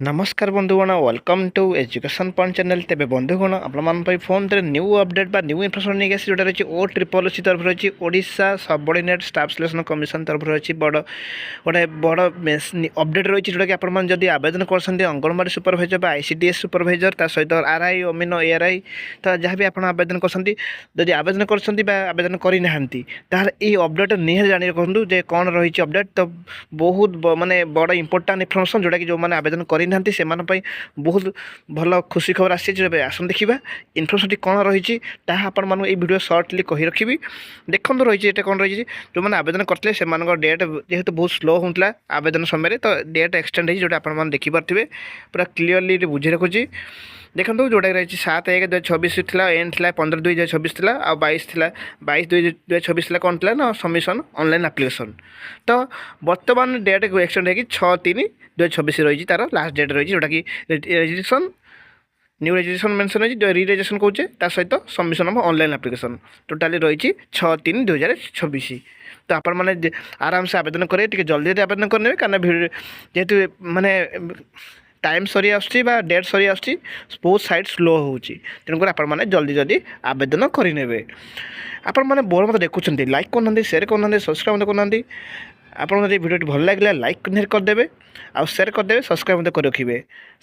नमस्कार बंधुगण welcome to education point channel तेज बंधुगण आप फोन न्यू अपडेट बा न्यू इनफर्मेशन नहीं आसी जोटा रही ओ ट्रिपल सी तरफ रही Odisha subordinate staff selection commission तरफ रही बड़ गोटे बड़ अपडेट रही जोटा कि आपड़ी आवेदन कर अंगनवाड़ी सुपरभाइजर बा आईसीडीएस सुपरभाइजर ता सहित आरआई अमीन एआरआई तो जहाँ भी आप आवेदन कर आवेदन करवेदन करना ये अपडेट निहार जाणी रखु जे कौन रही अपडेट तो बहुत मानने बड़ इंपोर्टाट इनफर्मेशन जोटा कि जो मैंने आवेदन कर बहुत भल खुशी खबर आसी आसन देखा इनफर्मेशन कौन रही आपण मैं ये वीडियो सर्टली कही रखी देखो रही है कौन रही जो मैंने आवेदन करते से डेट जेहेतु बहुत स्लो होता आवेदन समय तो डेट एक्सटेंड हो जोटा आप देखिपे पूरा क्लीयरली बुझे रखुच्छी देखो जोटा रही 7/1/2024 थी एंड थी 15/2/2024 थी आ 22 थी 22/2/2024 थी कौन थी ना सबमिशन ऑनलाइन एप्लिकेशन तो बर्तमान डेट एक्सटेंड हो 6/3/2024 रही तार लास्ट डेट रही जोटा कि रजिस्ट्रेशन न्यू रजिस्ट्रेशन मेंशन है रि रजिस्ट्रेशन कौचे सहित submission of online application totally रही 6/3/2024 तो आपण मैंने आराम से आवेदन करें जल्दी जल्दी आवेदन करने कहीं जेहेतु मानने टाइम सरी आसुच्छी डेट सरी आसुच्छी बहुत साइट स्लो होची तेणुकर आपने जल्दी जल्दी आवेदन करेंगे आपण मैंने बोर मत देखुं लाइक करना शेयर करना सब्सक्राइब करना आपको भिडियो भल लगे लाइक करदे आउ शेयर करदे सब्सक्राइब कर रखिए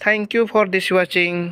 thank you for this watching.